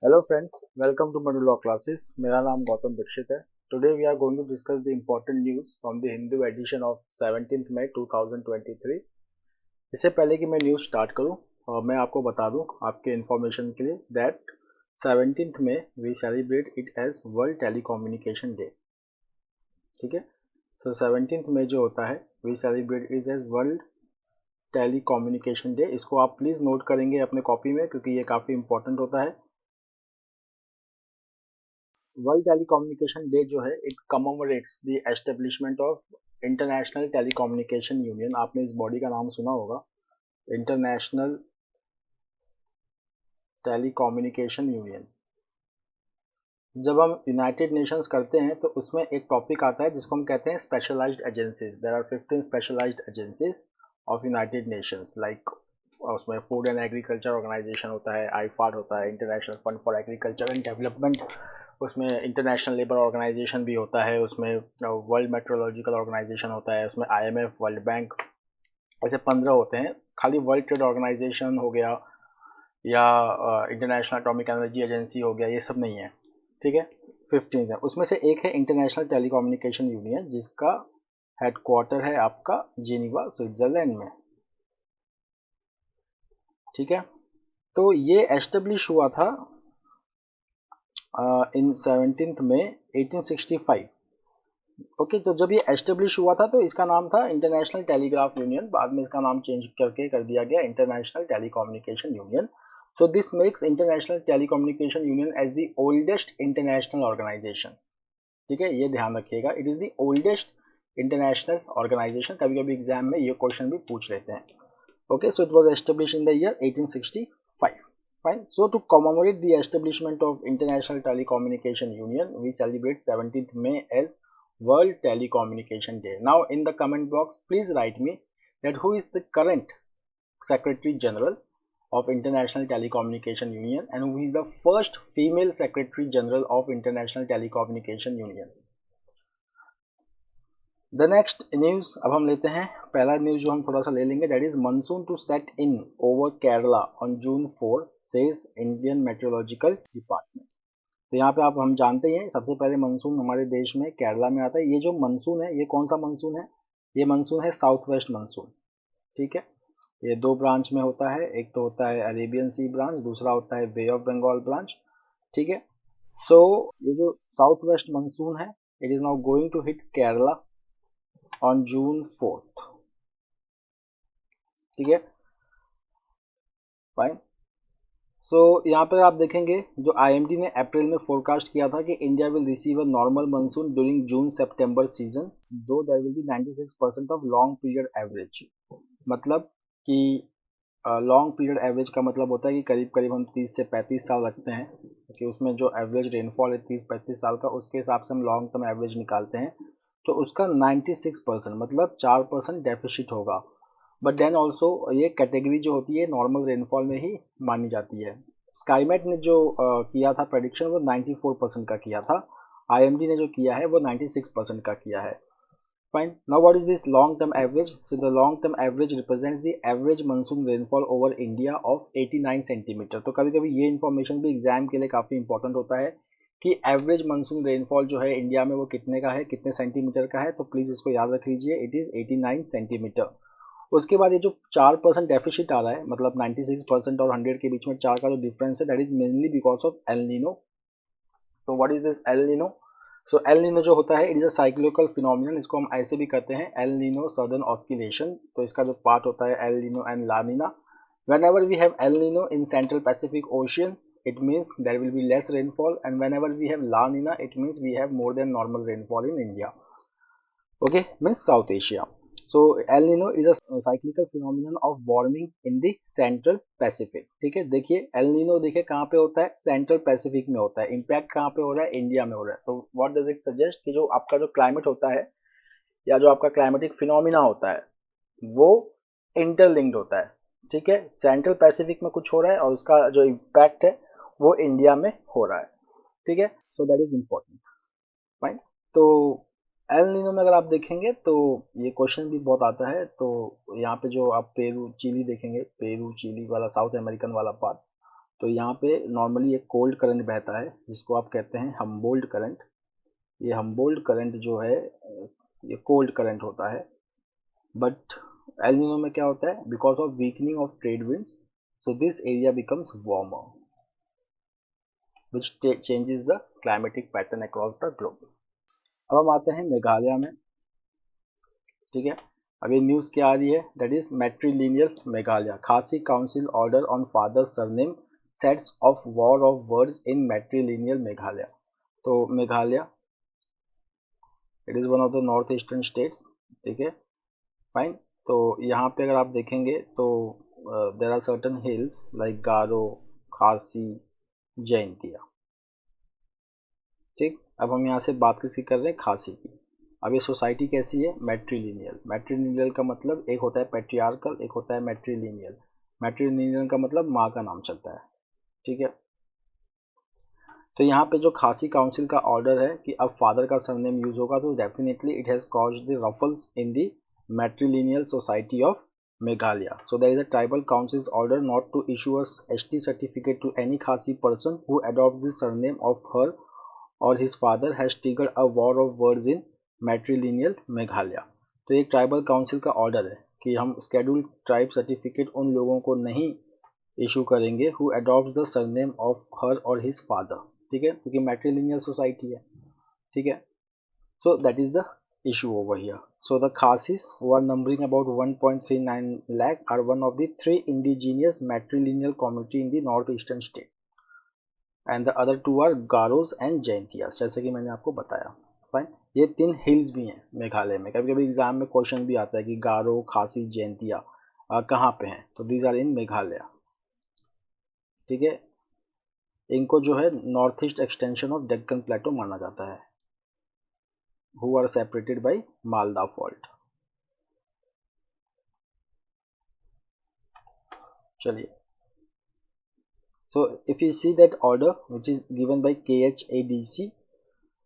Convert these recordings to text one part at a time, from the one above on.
Hello friends, welcome to Manu Law Classes. मेरा नाम गौतम दीक्षित है. Today we are going to discuss the important news from the Hindu edition of 17th May 2023. इससे पहले कि मैं news start करूं, मैं आपको बता दूं आपके इन्फॉर्मेशन के लिए that 17th May we celebrate it as World Telecommunication Day. ठीक है, so 17th May जो होता है we celebrate it as World Telecommunication Day. इसको आप प्लीज़ नोट करेंगे अपने कॉपी में क्योंकि ये काफ़ी इंपॉर्टेंट होता है. वर्ल्ड टेलीकम्युनिकेशन डे जो है it commemorates the establishment of international telecommunication union. आपने इस बॉडी का नाम सुना होगा, इंटरनेशनल टेलीकम्युनिकेशन यूनियन. जब हम यूनाइटेड नेशंस करते हैं तो उसमें एक टॉपिक आता है जिसको हम कहते हैं specialized agencies. There are 15 specialized agencies of United Nations. Like उसमें फूड एंड एग्रीकल्चर ऑर्गेनाइजेशन होता है, आईफाड होता है, international fund for agriculture and development. उसमें इंटरनेशनल लेबर ऑर्गेनाइजेशन भी होता है, उसमें वर्ल्ड मेट्रोलॉजिकल ऑर्गेनाइजेशन होता है, उसमें आईएमएफ, वर्ल्ड बैंक, ऐसे 15 होते हैं. खाली वर्ल्ड ट्रेड ऑर्गेनाइजेशन हो गया या इंटरनेशनल एटॉमिक एनर्जी एजेंसी हो गया, ये सब नहीं है. ठीक है, 15 है. उसमें से एक है इंटरनेशनल टेलीकम्युनिकेशन यूनियन जिसका हेडक्वार्टर है आपका जिनीवा, स्विट्जरलैंड में. ठीक है, तो ये एस्टेब्लिश हुआ था इन 17th में 1865. ओके, तो जब ये एस्टेब्लिश हुआ था तो इसका नाम था इंटरनेशनल टेलीग्राफ यूनियन. बाद में इसका नाम चेंज करके कर दिया गया international telecommunication union. So this makes international telecommunication union as the oldest international organization. ठीक है, ये ध्यान रखिएगा, it is the oldest international organization. कभी कभी एग्जाम में ये क्वेश्चन भी पूछ लेते हैं. Okay, so it was established in the year 1865. Fine. So to commemorate the establishment of International Telecommunication Union, we celebrate 17th May as World Telecommunication Day. Now, in the comment box, please write me that who is the current Secretary General of International Telecommunication Union and who is the first female Secretary General of International Telecommunication Union. The next news अब हम लेते हैं. पहला news जो हम थोड़ा सा ले लेंगे, that is monsoon to set in over Kerala on June 4 says Indian meteorological department. तो यहाँ पे आप हम जानते हैं सबसे पहले मानसून हमारे देश में केरला में आता है. ये जो मानसून है ये कौन सा मानसून है? ये मानसून है साउथ वेस्ट मानसून. ठीक है, ये दो ब्रांच में होता है, एक तो होता है अरेबियन सी ब्रांच, दूसरा होता है बे ऑफ बंगाल ब्रांच. ठीक है, सो ये जो साउथ वेस्ट मानसून है it is now going to hit Kerala on June 4th. ठीक है, फाइन. सो यहाँ पर आप देखेंगे जो आईएमडी ने अप्रैल में फोरकास्ट किया था कि India will receive a normal monsoon during June September season, though there will be 96% of long period average. मतलब कि लॉन्ग पीरियड एवरेज का मतलब होता है कि करीब करीब हम 30 से 35 साल रखते हैं कि उसमें जो एवरेज रेनफॉल है 30-35 साल का, उसके हिसाब से हम लॉन्ग टर्म एवरेज निकालते हैं. तो उसका 96% मतलब 4% डेफिसिट होगा. बट देन ऑल्सो ये कैटेगरी जो होती है नॉर्मल रेनफॉल में ही मानी जाती है. स्काईमेट ने जो किया था प्रेडिक्शन वो 94% का किया था. आईएमडी ने जो किया है वो 96% का किया है. Fine. Now what is this long term average? So the long term average represents the average monsoon rainfall over India of 89 centimetre. तो कभी कभी ये इन्फॉर्मेशन भी एग्जाम के लिए काफ़ी इंपॉर्टेंट होता है कि एवरेज मानसून रेनफॉल जो है इंडिया में वो कितने का है, कितने सेंटीमीटर का है. तो प्लीज़ इसको याद रख लीजिए, इट इज़ 89 सेंटीमीटर. उसके बाद ये जो 4% डेफिसिट आ रहा है, मतलब 96% और 100 के बीच में 4 का जो डिफरेंस है, that is mainly because of El Nino. तो what is this El Nino? So El Nino जो होता है it is a cyclical phenomenon. इसको हम ऐसे भी कहते हैं एल नीनो सदर्न ऑस्किलेशन. तो इसका जो पार्ट होता है El Niño and La Niña. whenever we have El Nino in Central Pacific Ocean, it means there will be less rainfall, and whenever we have La Nina, it means we have more than normal rainfall in India. Okay, means South Asia. So El Nino is a cyclical phenomenon of warming in the Central Pacific. ठीक है, देखिए El Nino देखिए कहाँ पे होता है, central Pacific में होता है. इम्पैक्ट कहाँ पे हो रहा है, इंडिया में हो रहा है. तो व्हाट डज इट सजेस्ट कि जो आपका जो क्लाइमेट होता है या जो आपका क्लाइमेटिक फिनोमिना होता है वो इंटरलिंक्ड होता है. ठीक है, सेंट्रल पैसिफिक में कुछ हो रहा है और उसका जो इम्पैक्ट है वो इंडिया में हो रहा है. ठीक है, so that is important. Fine. तो एल नीनो में अगर आप देखेंगे तो ये क्वेश्चन भी बहुत आता है. तो यहाँ पे जो आप पेरू चिली देखेंगे, पेरू चिली वाला साउथ अमेरिकन वाला पार्ट, तो यहाँ पे नॉर्मली एक कोल्ड करंट बहता है जिसको आप कहते हैं हम्बोल्ट करंट। ये हम्बोल्ट करंट जो है ये कोल्ड करंट होता है। बट एल नीनो में क्या होता है, because of weakening of trade winds, so this area becomes warmer which changes the climatic pattern across the globe. अब हम आते हैं मेघालय में, ठीक है। अब ये न्यूज़ क्या आ रही है, that is matrilineal Meghalaya, Khasi council order on father surname sets off war of words in matrilineal Meghalaya. तो Meghalaya it is one of the north eastern states, ठीक है, फाइन। तो यहाँ पे अगर आप देखेंगे तो there are certain hills like Garo, Khasi, Jaintia, ठीक। अब हम यहाँ से बात किसकी कर रहे हैं, खासी की। अब ये सोसाइटी कैसी है, मैट्रीलिनियल। मैट्रीलिनियल का मतलब एक होता है पैट्रियार्कल, एक होता है मैट्रीलिनियल। मैट्रीलिनियल का मतलब माँ का नाम चलता है, ठीक है। तो यहाँ पे जो खासी काउंसिल का ऑर्डर है कि अब फादर का सरनेम यूज होगा, तो definitely it has caused the ruffles in the matrilineal society of Meghalaya. So there is a tribal council's order not to issue a ST certificate to any Khasi person who adopts the surname of her or his father has triggered a war of words in matrilineal Meghalaya. तो एक tribal council का order है कि हम schedule tribe certificate उन लोगों को नहीं इशू करेंगे who adopt the surname of her और हिज फादर, ठीक है, क्योंकि मैट्रीलिनियल सोसाइटी है, ठीक है. So that is the issue over here. So the Khasis, who are numbering about 1.39 lakh, are one of the 3 indigenous matrilineal community in the northeastern state, and the other 2 are Garos and Jaintias, जैसे कि मैंने आपको बताया. Fine, ये 3 hills भी हैं मेघालय में. कभी कभी एग्जाम में क्वेश्चन भी आता है कि गारो, खासी, जैंतिया कहाँ पे हैं, तो दीज आर इन मेघालय, ठीक है. इनको जो है north east extension of Deccan plateau माना जाता है, who are separated by Malda fault. चलिए, so if you see that order which is given by KHADC,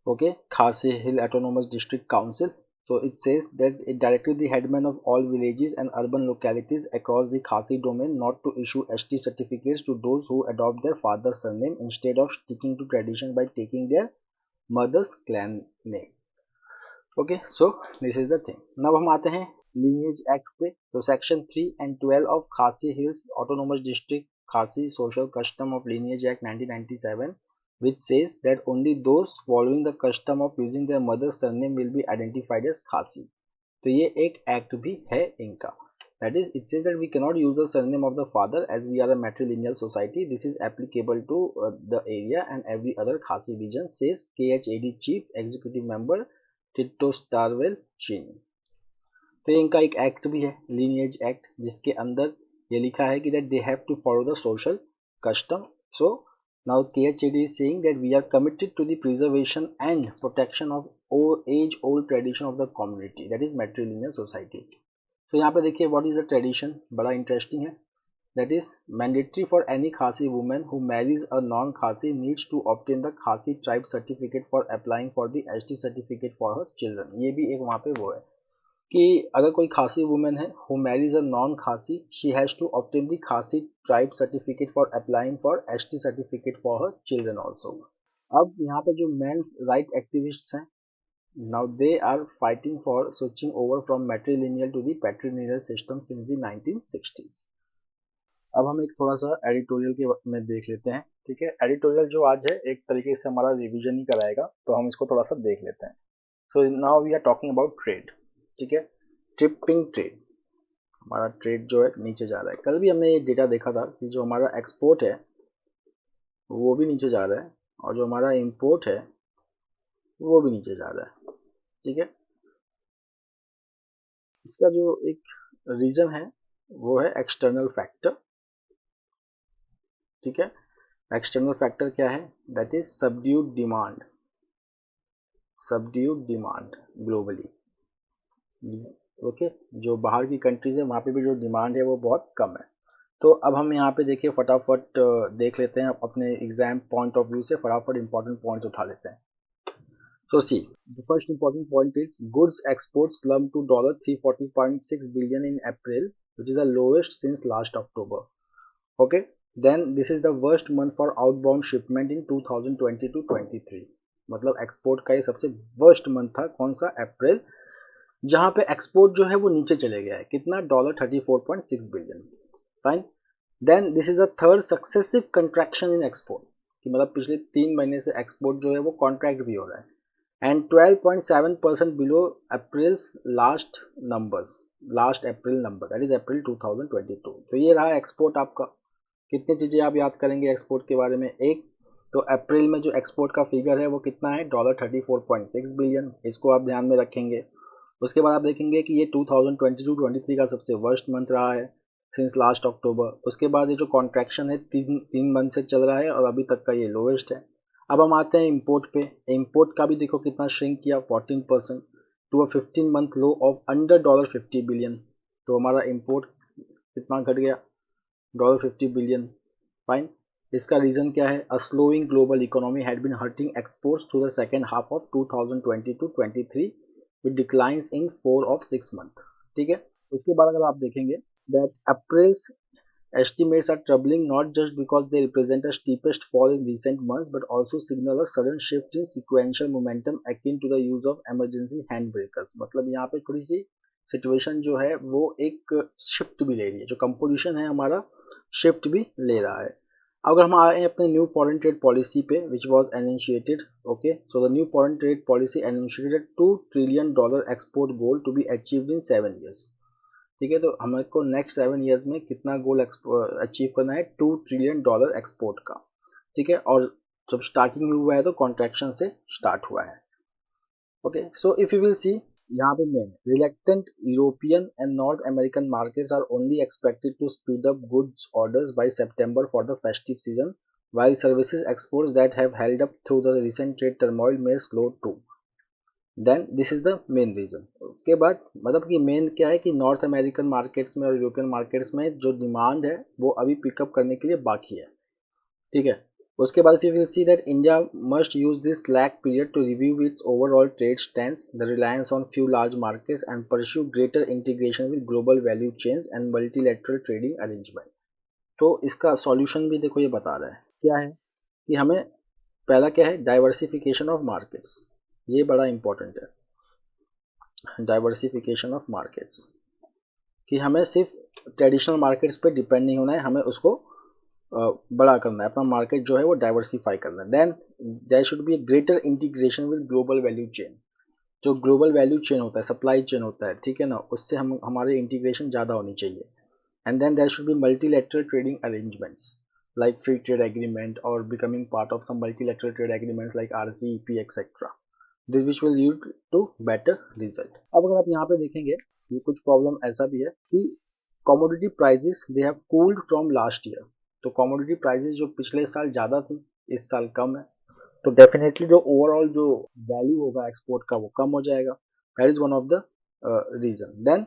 okay, Khasi Hill Autonomous District Council, so it says that it directed the headmen of all villages and urban localities across the Khasi domain not to issue ST certificates to those who adopt their father's surname instead of sticking to tradition by taking their mother's clan name. Okay, so this is the thing. Now हम आते हैं lineage act पे. तो section 3 and 12 of खासी hills autonomous district खासी social custom of lineage act 1997 which says that only those following the custom of using their mother's surname will be identified as Khasi. तो ये एक act भी है इनका. That is, it says that we cannot use the surname of the father as we are a matrilineal society. This is applicable to the area and every other Khasi region, says KHAD Chief Executive Member Titto Starwell Chyne. तो इनका एक act भी है, lineage act, जिसके अंदर ये लिखा है कि that they have to follow the social custom. So now KHAD is saying that we are committed to the preservation and protection of age old tradition of the community, that is matrilineal society. तो यहाँ पे देखिए what is the tradition, बड़ा interesting है. That is mandatory for any Khasi woman who marries a non-Khasi needs to obtain the Khasi tribe certificate for applying for the ST certificate for her children. ये भी एक वहाँ पे वो है कि अगर कोई खासी वुमेन है who marries a non-Khasi, she has to obtain the Khasi tribe certificate for applying for ST certificate for her children also. अब यहाँ पे जो मेंस राइट एक्टिविस्ट्स हैं, now they are fighting for switching over from matrilineal to the patrilineal system since the 1960s. अब हम एक थोड़ा सा एडिटोरियल के में देख लेते हैं, ठीक है. एडिटोरियल जो आज है एक तरीके से हमारा रिवीजन ही कराएगा, तो हम इसको थोड़ा सा देख लेते हैं. So now we are talking about trade, ठीक है. ट्रिपिंग ट्रेड, हमारा ट्रेड जो है नीचे जा रहा है. कल भी हमने ये डेटा देखा था कि जो हमारा एक्सपोर्ट है वो भी नीचे जा रहा है और जो हमारा इम्पोर्ट है वो भी नीचे जा रहा है, ठीक है. इसका जो एक रीज़न है वो है एक्सटर्नल फैक्टर, ठीक है. एक्सटर्नल फैक्टर क्या है, that is subdued demand globally. Okay, जो बाहर की कंट्रीज है वहाँ पे भी जो डिमांड है वो बहुत कम है. तो अब हम यहाँ पे देखिए फटाफट देख लेते हैं अपने एग्जाम पॉइंट ऑफ व्यू से, फटाफट इंपॉर्टेंट पॉइंट्स उठा लेते हैं. So see, the first important point is goods exports slumped to $340.6 billion in April, which is the lowest since last October. Okay, then this is the worst month for outbound shipment in 2022-23, मतलब export का ये सबसे worst month था। कौन सा? अप्रैल, जहां पे export जो है वो नीचे चले गया है। कितना? $34.6 billion. Fine. Then this is the third successive contraction in export, कि मतलब पिछले 3 महीने से एक्सपोर्ट जो है वो कॉन्ट्रैक्ट भी हो रहा है। And 12.7% below April's last April number, that is April 2022। तो ये रहा एक्सपोर्ट आपका। कितनी चीज़ें आप याद करेंगे एक्सपोर्ट के बारे में? एक तो अप्रैल में जो एक्सपोर्ट का फिगर है वो कितना है? $34.6 बिलियन, इसको आप ध्यान में रखेंगे। उसके बाद आप देखेंगे कि ये 2022-23 का सबसे वर्स्ट मंथ रहा है सिंस लास्ट अक्टूबर। उसके बाद ये जो कॉन्ट्रैक्शन है तीन मंथ से चल रहा है और अभी तक का ये लोवेस्ट है। अब हम आते हैं इंपोर्ट पे। इंपोर्ट का भी देखो कितना श्रिंक किया, 14% to a 15 month low of under $50 billion. तो हमारा इंपोर्ट कितना घट गया? $50 बिलियन। फाइन। इसका रीज़न क्या है? A slowing global economy had been hurting exports through the second half of 2022-23 with declines in 4 of 6 month। ठीक है। उसके बाद अगर आप देखेंगे that अप्रैल्स estimates are troubling not just because they represent the steepest fall in recent months but also signal a sudden shift in sequential momentum akin to the use of emergency handbrakers। मतलब यहाँ पे थोड़ी सी situation जो है वो एक shift भी ले रही है, जो कंपोजिशन है हमारा शिफ्ट भी ले रहा है। अगर हम आए अपने न्यू फॉरेन ट्रेड पॉलिसी पे which was initiated, okay, so the new foreign trade policy initiated $2 trillion export goal to be achieved in 7 years। ठीक है, तो हमें को नेक्स्ट 7 years में कितना गोल अचीव करना है? $2 ट्रिलियन एक्सपोर्ट का। ठीक है, और जब स्टार्टिंग में हुआ है तो कॉन्ट्रैक्शन से स्टार्ट हुआ है। Okay, so if you will see यहाँ पे main reluctant European and North American markets are only expected to speed up goods orders by September for the festive season while services exports that have held up through the recent trade turmoil may slow too। Then this is the main reason. उसके बाद मतलब कि main क्या है कि north American markets में और European markets में जो डिमांड है वो अभी पिकअप करने के लिए बाकी है। ठीक है। उसके बाद फिर will see that India must use this lag period to review its overall trade stance, the reliance on few large markets and pursue greater integration with global value chains and multilateral trading arrangement. तो इसका solution भी देखो ये बता रहा है क्या है कि हमें पहला क्या है? Diversification of markets. ये बड़ा इंपॉर्टेंट है, डाइवर्सिफिकेशन ऑफ मार्केट्स, कि हमें सिर्फ ट्रेडिशनल मार्केट्स पे डिपेंड नहीं होना है, हमें उसको बड़ा करना है, अपना मार्केट जो है वो डाइवर्सिफाई करना है। Then there should be a greater integration with global value chain. जो ग्लोबल वैल्यू चेन होता है, सप्लाई चेन होता है, ठीक है ना, उससे हम हमारे इंटीग्रेशन ज़्यादा होनी चाहिए। And then there should be multilateral trading arrangements like free trade agreement or becoming part of some multilateral trade agreements like RCEP etc, this which will lead to better result। अब अगर आप यहाँ पे देखेंगे ये कुछ प्रॉब्लम ऐसा भी है कि commodity prices they have cooled from last year। तो commodity prices जो पिछले साल ज़्यादा थी इस साल कम है, तो डेफिनेटली जो ओवरऑल जो वैल्यू होगा एक्सपोर्ट का वो कम हो जाएगा। That is one of the reason. देन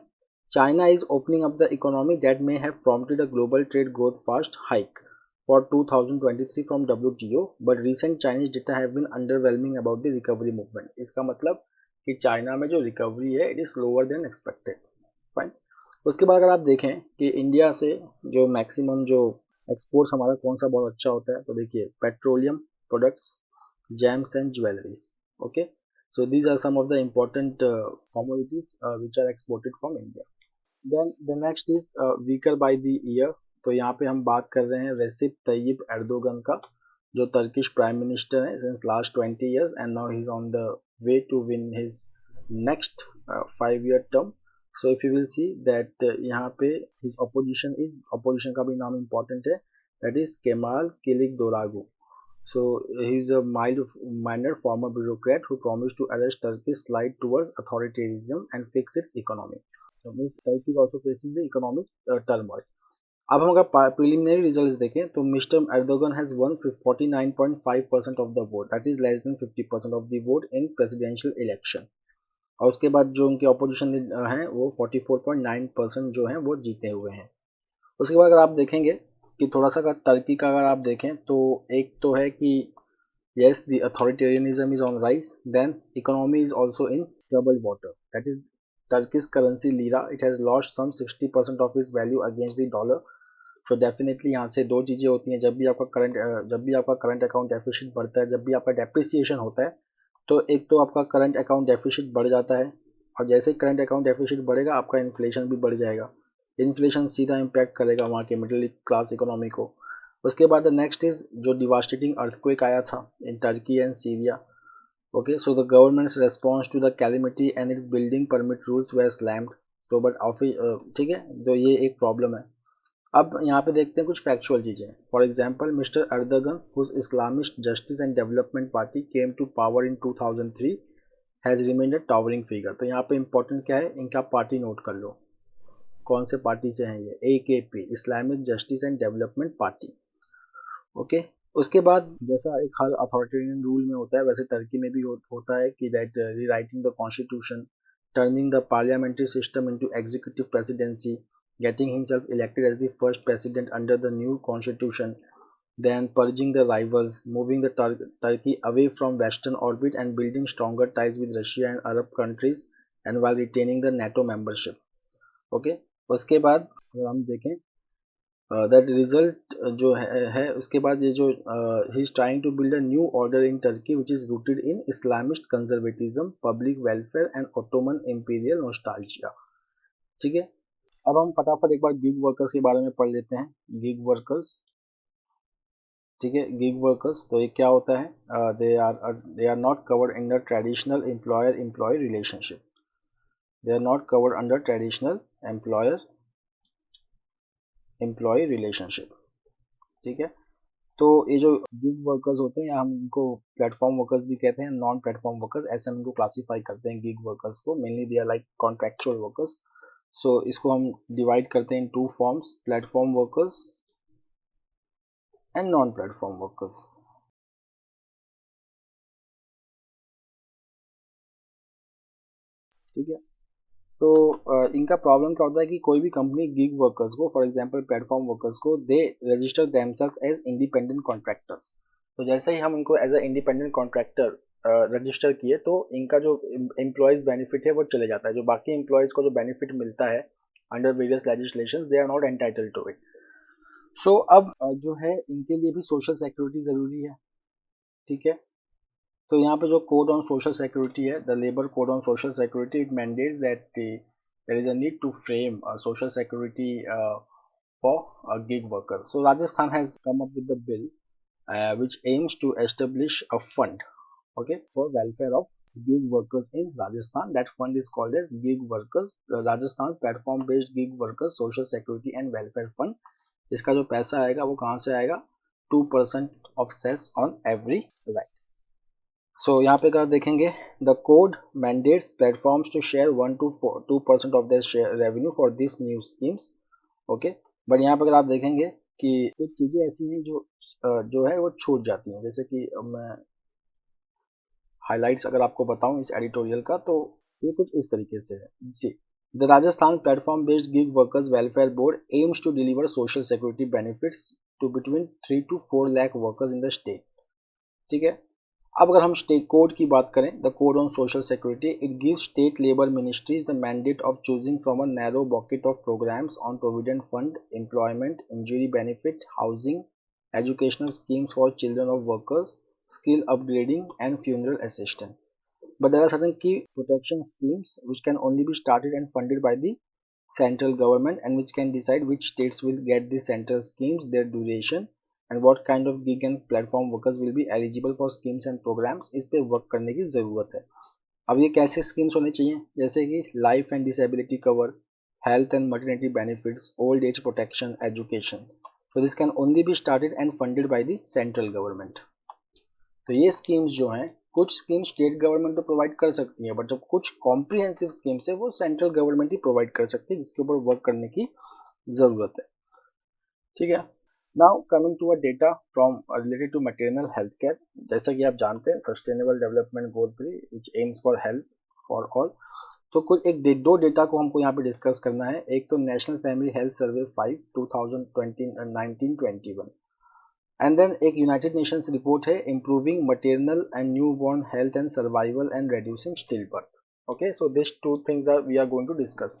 China is opening up the economy that may have prompted a global trade growth fast hike for 2023 from WTO, but recent Chinese data have been underwhelming about the recovery movement। इसका मतलब कि China में जो recovery है it is slower then expected. Fine. उसके बाद अगर आप देखें कि इंडिया से जो मैक्सिमम जो एक्सपोर्ट्स हमारा कौन सा बहुत अच्छा होता है, तो देखिए petroleum products, gems and jewelries। Okay, so these are some of the important commodities which are exported from India। Then the next is weaker by the year। तो यहाँ पे हम बात कर रहे हैं रेसिप तैयब एर्दोगन का, जो टर्किश प्राइम मिनिस्टर है since last 20 years and now he is on the way to win his next 5 year term। So if you will see that यहाँ पे हिज अपोजिशन का भी नाम इम्पोर्टेंट है, that is Kemal Kilicdaroglu. So he is a minor former bureaucrat who promised to arrest Turkey's slide towards authoritarianism and fix its economy। So means Turkey is also facing the economic turmoil। अब हम अगर preliminary results देखें तो mister Erdogan has one 49.5% of the vote, that is less than 50% of the vote in presidential election. और उसके बाद जो उनके ऑपोजिशन हैं वो 44.9% जो हैं वो जीते हुए हैं। उसके बाद अगर आप देखेंगे कि थोड़ा सा अगर टर्की का अगर आप देखें तो एक तो है कि yes the authoritarianism is on rise, then economy is also in troubled water, that is Turkish currency lira, it has lost some 60% of its value against the dollar तो डेफिनेटली यहाँ से दो चीज़ें होती हैं, जब भी आपका करंट अकाउंट डेफिसिट बढ़ता है, जब भी आपका डेप्रिसिएशन होता है, तो एक तो आपका करंट अकाउंट डेफिसिट बढ़ जाता है, और जैसे करंट अकाउंट डेफिसिट बढ़ेगा आपका इन्फ्लेशन भी बढ़ जाएगा। इन्फ्लेशन सीधा इम्पैक्ट करेगा वहाँ के मिडिल क्लास इकोनॉमी को। उसके बाद नेक्स्ट इज जो डिवास्टेटिंग अर्थक्वेक आया था in Turkey and Syria. Okay, so the government's response to the calamity and its building permit rules were slammed. तो बट ऑफिस ठीक है, तो ये एक प्रॉब्लम है। अब यहाँ पे देखते हैं कुछ फैक्चुअल चीज़ें। For example, Mister Erdogan whose Islamist justice and development party came to power in 2003 has remained a towering figure. तो यहाँ पे इंपॉर्टेंट क्या है, इनका पार्टी नोट कर लो, कौन से पार्टी से हैं ये, AKP, Islamic justice and development party. Okay, उसके बाद जैसा एक हर अथॉरिटेरियन रूल में होता है, वैसे टर्की में भी होता है कि that rewriting the constitution, turning the parliamentary system into executive presidency, getting himself elected as the first president under the new constitution, then purging the rivals, moving the Turkey away from Western orbit and building stronger ties with Russia and Arab countries, and while retaining the NATO membership. Okay, उसके बाद अगर हम देखें that result जो है उसके बाद ये जो he is trying to build a new order in Turkey which is rooted in Islamist conservatism, public welfare and Ottoman imperial nostalgia. ठीक है, अब हम फटाफट एक बार गिग वर्कर्स के बारे में पढ़ लेते हैं। गिग वर्कर्स, ठीक है, गिग वर्कर्स तो ये क्या होता है, they are not covered in the traditional employer employ relationship. They are not covered under traditional employer employ relationship. ठीक है, तो ये जो गिग वर्कर्स होते हैं, हम इनको प्लेटफॉर्म वर्कर्स भी कहते हैं, नॉन प्लेटफॉर्म वर्कर्स, ऐसे हम इनको क्लासीफाई करते हैं गिग वर्कर्स को। Mainly they are like contractual workers. So इसको हम डिवाइड करते हैं into forms, platform workers and non platform workers. ठीक है, तो इनका प्रॉब्लम क्या होता है कि कोई भी कंपनी गिग वर्कर्स को, फॉर एग्जांपल प्लेटफॉर्म वर्कर्स को, they register themselves as independent contractors. तो जैसे ही हम इनको as a independent contractor register किए, तो इनका जो एम्प्लॉयज़ बेनिफिट है वो चले जाता है। जो बाकी एम्प्लॉयज़ को जो बेनिफिट मिलता है under various legislation, they are not entitled to it. So अब जो है इनके लिए भी सोशल सिक्योरिटी ज़रूरी है। ठीक है, तो यहाँ पे जो कोड ऑन सोशल सिक्योरिटी है, the labour code on social security, it mandates that there is a need to frame social security for gig workers. So Rajasthan has come up with the bill which aims to establish a fund, okay, for welfare of gig workers in Rajasthan. That fund is called as Gig Workers Rajasthan Platform Based Gig Workers Social Security and Welfare Fund. इसका जो पैसा आएगा वो कहाँ से आएगा, 2% of sales on every right. So यहाँ पे अगर देखेंगे, the code mandates platforms to share 1 to 2% of their share revenue for this new schemes. Okay, but यहाँ पे अगर आप देखेंगे कि कुछ चीज़ें ऐसी हैं जो है वो छूट जाती हैं। जैसे कि मैं हाइलाइट्स अगर आपको बताऊं इस एडिटोरियल का, तो ये कुछ इस तरीके से है। जी, the Rajasthan platform based gig workers welfare board aims to deliver social security benefits to between 3 to 4 lakh workers in the state. ठीक है, अब अगर हम स्टेट कोड की बात करें, the code on social security, it gives state labour ministries the mandate of choosing from a narrow bucket of programmes on provident fund, employment, injury benefit, housing, educational schemes for children of workers, skill upgrading, and funeral assistance. But there are certain key protection schemes which can only be started and funded by the central government, and which can decide which states will get the central schemes, their duration, and what kind of gig and platform workers will be eligible for schemes and programs. इस पे work करने की ज़रूरत है। अब ये कैसे schemes होने चाहिए, जैसे कि life and disability cover, health and maternity benefits, old age protection, education. So this can only be started and funded by the central government. तो ये स्कीम्स जो हैं, कुछ स्कीम्स स्टेट गवर्नमेंट तो प्रोवाइड कर सकती है, बट जब कुछ कॉम्प्रिहेंसिव स्कीम्स है वो सेंट्रल गवर्नमेंट ही प्रोवाइड कर सकती है, जिसके ऊपर वर्क करने की ज़रूरत है। ठीक है, now coming to a data from related to maternal health care. जैसा कि आप जानते हैं, sustainable development goal 3 which aims for health for all. तो कुछ दो डेटा को हमको यहाँ पे डिस्कस करना है। एक तो national family health survey 5 2019-21, and then एक यूनाइटेड नेशंस रिपोर्ट है, improving material and new born health and survival and reducing still birth. Okay, so this two things are we are going to discuss.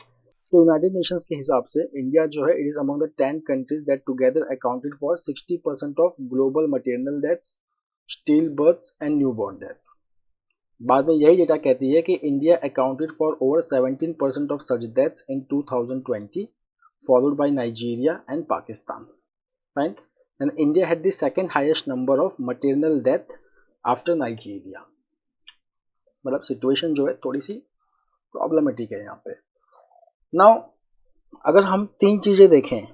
तो United Nations के हिसाब से India जो है it is among the 10 countries that together accounted for 60% of global material deaths, still births and newborn deaths. बाद में यही data कहती है कि India accounted for over 17% of such deaths in 2020, followed by Nigeria and Pakistan. Fine. And India had the second highest number of material death after Nigeria. मतलब situation जो है थोड़ी सी प्रॉब्लमेटिक है यहाँ पे। नाउ अगर हम 3 चीजें देखें,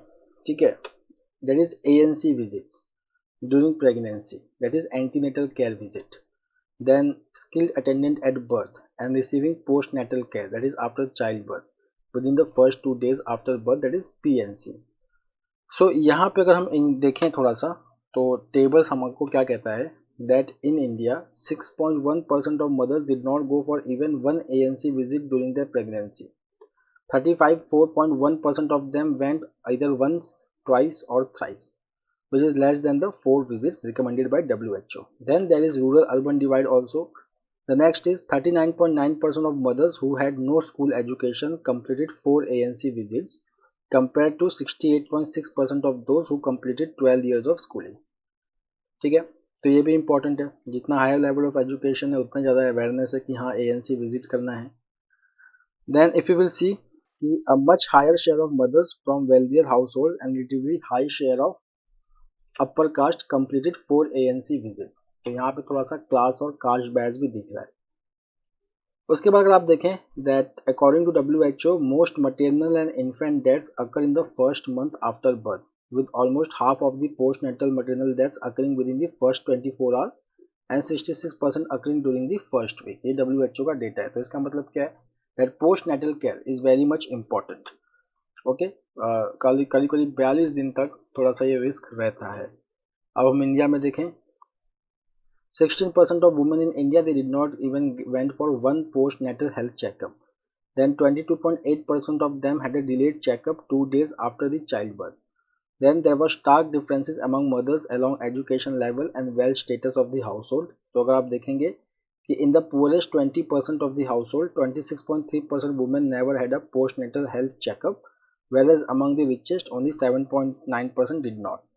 ठीक है, that is ANC visits during pregnancy, that is antenatal care visit, then skilled attendant at birth and receiving post natal care, that is after child birth with in the first 2 days after birth, that is PNC। सो यहाँ पे अगर हम देखें थोड़ा सा तो tables हमको क्या कहता है that in India 6.1% of mothers did not go for even one ANC visit during their pregnancy. 4.1% of them went either once, twice or thrice, which is less than the 4 visits recommended by WHO. Then there is rural-urban divide also. The next is 39.9% of mothers who had no school education completed 4 ANC visits compared to 68.6% of those who completed 12 years of schooling. ठीक है, तो ये भी important है, जितना higher level of education है उतना ज़्यादा अवेयरनेस है कि हाँ ANC विजिट करना है। Then if you will see कि a much higher share of mothers from wealthier household and relatively high share of upper caste completed 4 ANC visit. तो यहाँ पे थोड़ा सा क्लास और कास्ट बैच भी दिख रहा है। उसके बाद अगर आप देखें that according to WHO most material and infant deaths occur in the first month after birth, with almost half of the postnatal maternal deaths occurring within the first 24 hours and 66% occurring during the first week। ये WHO का data है। तो इसका मतलब क्या है that postnatal care is very much important। Okay, करीब करीब 42 दिन तक थोड़ा सा ये रिस्क रहता है। अब हम इंडिया में देखें 16% of women in India they did not even went for one postnatal health checkup. Then 22.8% of them had a delayed checkup 2 days after the childbirth. Then there were stark differences among mothers along education level and wealth status of the household। तो अगर आप देखेंगे कि in the poorest 20% of the household 26.3% women never had a postnatal health checkup, whereas among the richest only 7.9% did not।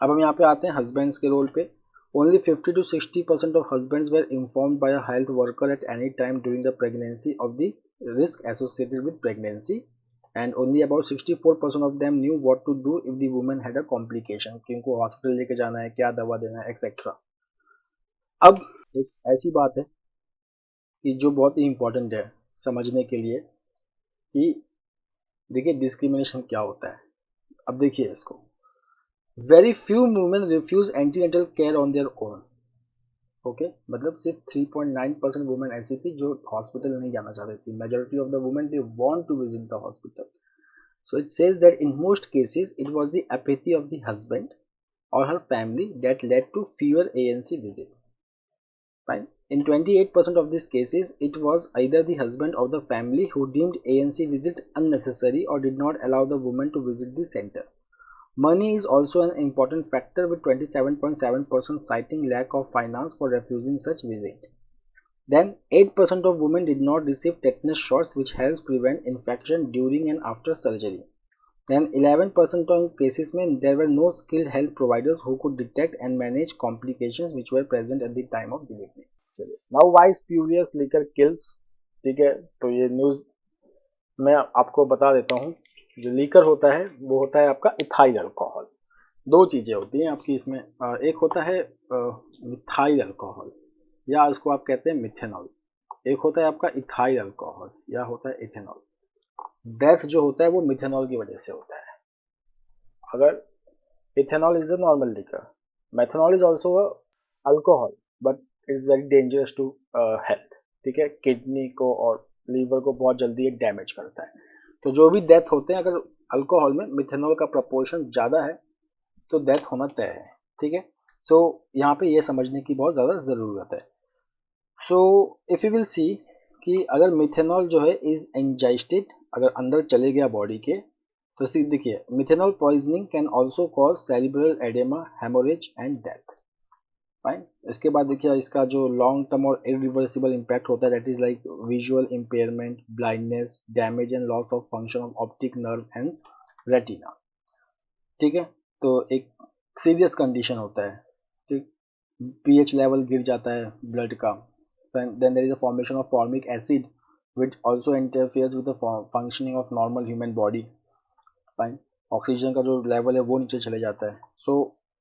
अब हम यहाँ पे आते हैं husbands के रोल पे। Only 50 to 60% of husbands were informed by a health worker at any time during the pregnancy of the risk associated with pregnancy, and only about 64% of them knew what to do if the woman had a complication, कि उनको hospital लेके जाना है, क्या दवा देना है, etcetera. अब एक ऐसी बात है कि जो बहुत ही इम्पोर्टेंट है समझने के लिए कि देखिए डिस्क्रिमिनेशन क्या होता है। अब देखिए इसको, very few women refuse antenatal care on their own. Okay, मतलब सिर्फ 3.9% वुमेन ऐसी थी जो हॉस्पिटल नहीं जाना चाहती थी। Majority of the women they want to visit the hospital. So it says that in most cases it was the apathy of the husband or her family that led to fewer ANC visits. Fine. In 28% of these cases, it was either the husband or the family who deemed ANC visit unnecessary or did not allow the woman to visit the center. Money is also an important factor, with 27.7% citing lack of finance for refusing such visit. Then 8% of women did not receive tetanus shots, which helps prevent infection during and after surgery. Then 11% of cases में there were no skilled health providers who could detect and manage complications which were present at the time of delivery. चलिए, now why spurious liquor kills। ठीक है, तो ये news मैं आपको बता देता हूँ। जो लीकर होता है वो होता है आपका इथाइल अल्कोहल। 2 चीज़ें होती हैं आपकी इसमें, एक होता है मिथाइल अल्कोहल या उसको आप कहते हैं मिथेनॉल, एक होता है आपका इथाइल अल्कोहल या होता है इथेनॉल। डेथ जो होता है वो मिथेनॉल की वजह से होता है। अगर ethanol is the normal liquor, methanol is also alcohol but it is very dangerous to health. ठीक है, किडनी को और लीवर को बहुत जल्दी एक डैमेज करता है। तो जो भी डेथ होते हैं अगर अल्कोहल में मिथेनॉल का प्रपोर्शन ज़्यादा है तो डेथ होना तय है। ठीक है, सो यहाँ पे ये समझने की बहुत ज़्यादा ज़रूरत है। So if you will see कि अगर मिथेनॉल जो है इज इंजाइस्टेड, अगर अंदर चले गया बॉडी के, तो देखिए methanol poisoning can also cause cerebral oedema, haemorrhage and death. Fine. इसके बाद देखिए इसका जो लॉन्ग टर्म और इरिवर्सिबल इम्पैक्ट होता है that is like visual impairment, blindness, damage and loss of function of optic nerve and retina. ठीक है, तो एक सीरियस कंडीशन होता है। ठीक, पीएच लेवल गिर जाता है ब्लड का। Then there is a formation of formic acid which also interferes with the functioning of normal human body. Fine, oxygen का जो लेवल है वो नीचे चले जाता है। सो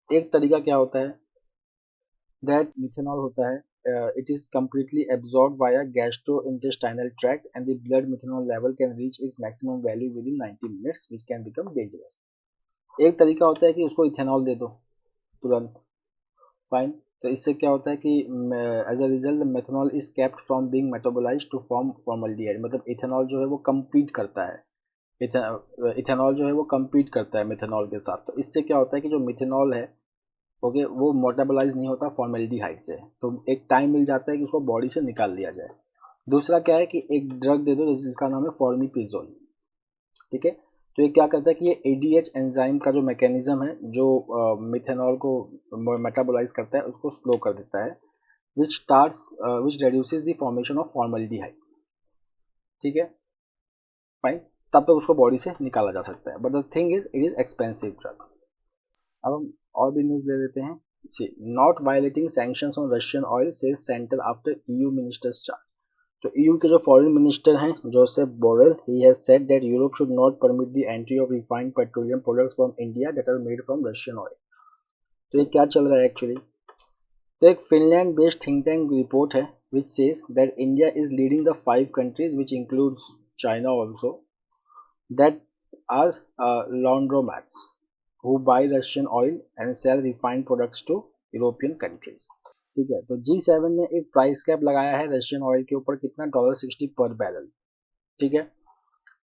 एक तरीका क्या होता है दैट मिथेनॉल होता है, it is completely absorbed via gastrointestinal tract and the blood methanol level can reach its maximum value within 90 minutes which can become dangerous। एक तरीका होता है कि उसको इथेनॉल दे दो तुरंत। फाइन, तो इससे क्या होता है कि as a result methanol is kept from being metabolised to form formaldehyde, मतलब इथेनॉल जो है वो कम्पीट करता है, इथेनॉल जो है वो कम्पीट करता है मिथेनॉल के साथ। तो इससे क्या होता है कि जो मिथेनॉल है ओके वो मेटाबोलाइज नहीं होता फॉर्मेल्डिहाइड से, तो एक टाइम मिल जाता है कि उसको बॉडी से निकाल दिया जाए। दूसरा क्या है कि एक ड्रग दे दो जिसका नाम है फॉर्मिपिजोल। ठीक है, तो ये क्या करता है कि ये एडीएच एंजाइम का जो मैकेनिज्म है जो मिथेनॉल को मेटाबोलाइज करता है उसको स्लो कर देता है, विच reduces the formation of formaldehyde. ठीक है, फाइन, तब तक उसको बॉडी से निकाला जा सकता है, but the thing is it is expensive drug. अब हम और भी न्यूज़ ले लेते हैं। See not violating sanctions on Russian oil says centre after EU ministers charge. तो ईयू के जो फॉरेन मिनिस्टर हैं Josep Borrell, he has said that Europe should not permit the entry of refined petroleum products from India that are made from Russian oil. तो ये क्या चल रहा है एक्चुअली, तो एक Finland based think tank report है which says that India is leading the 5 countries which includes China also that are laundromats who buy Russian oil and sell refined products to European countries। ठीक है, तो G7 ने एक price cap लगाया है Russian oil के ऊपर, कितना $60 पर बैरल। ठीक है,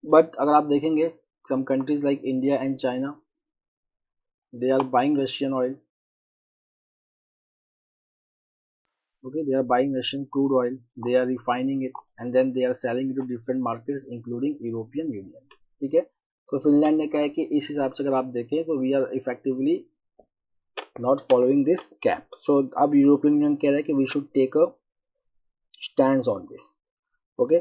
बट अगर आप देखेंगे some countries like India and China they are buying Russian oil. Okay, they are buying Russian crude oil, they are refining it and then they are selling it to different markets including European Union। ठीक है, तो Finland ने कहा है कि इस हिसाब से अगर आप देखें तो we are effectively not following this cap. So अब यूरोपियन यूनियन कह रहा है कि we should take a stand on this. Okay,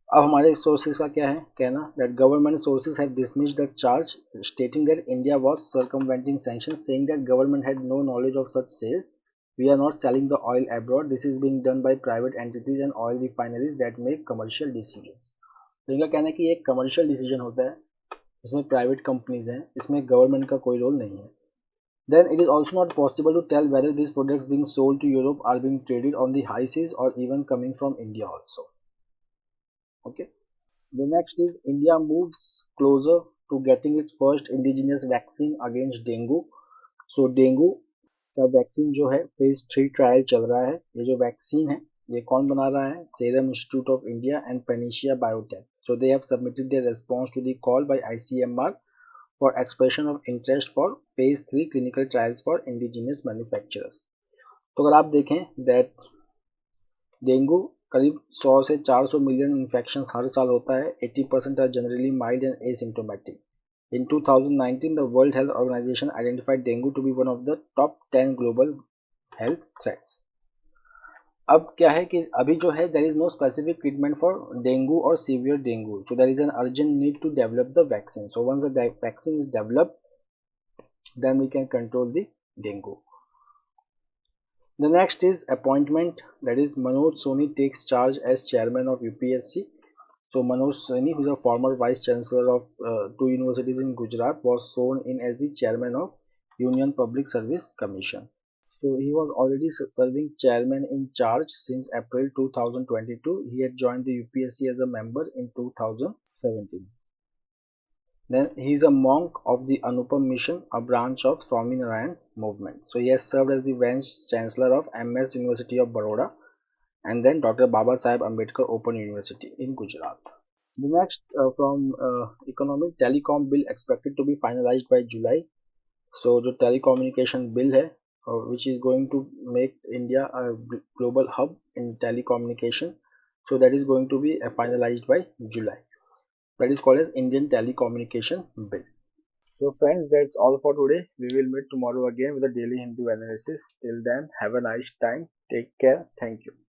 अब हमारे सोर्सेज का क्या है कहना that government sources have dismissed the charge stating that India was circumventing sanctions saying that government had no knowledge of such sales. We are not selling the oil abroad. This is being done by private entities and oil refineries that make commercial decisions। तो इनका कहना है कि एक commercial decision होता है, इसमें private companies हैं, इसमें गवर्नमेंट का कोई रोल नहीं है। Then it is also not possible to tell whether these products being sold to Europe are being traded on the high seas or even coming from India also। Okay, the next is India moves closer to getting its first indigenous vaccine against dengue। So dengue का vaccine जो है phase 3 trial चल रहा है। ये जो vaccine है ये कौन बना रहा है, Serum Institute of India and Panacea Biotech. So they have submitted their response to the call by ICMR for expression of interest for phase 3 clinical trials for indigenous manufacturers. तो अगर आप देखें दैट डेंगू करीब 100 से 400 million infection हर साल होता है। 80% are generally mild and asymptomatic. In 2019, the World Health Organization identified dengue to be one of the top 10 global health threats। अब क्या है कि अभी जो है there is no specific treatment for dengue or severe dengue, so there is an urgent need to develop the vaccine। So once the vaccine is developed, then we can control the dengue। The next is appointment, that is Manoj Soni takes charge as chairman of UPSC। So Manoj Soni, who is a former vice chancellor of 2 universities in Gujarat, was sworn in as the chairman of Union Public Service Commission। So he was already serving chairman in charge since April 2022। He had joined the UPSC as a member in 2017। Then he is a monk of the Anupam Mission, a branch of Swaminarayan movement। So he has served as the vice chancellor of MS University of Baroda and then Dr. Baba Saheb Ambedkar Open University in Gujarat। The next from economic telecom bill expected to be finalized by July। So जो telecommunication bill है which is going to make India a global hub in telecommunication, so that is going to be finalized by July। That is called as Indian Telecommunication Bill। So friends, that's all for today. We will meet tomorrow again with a daily Hindu analysis. Till then, have a nice time. Take care. Thank you.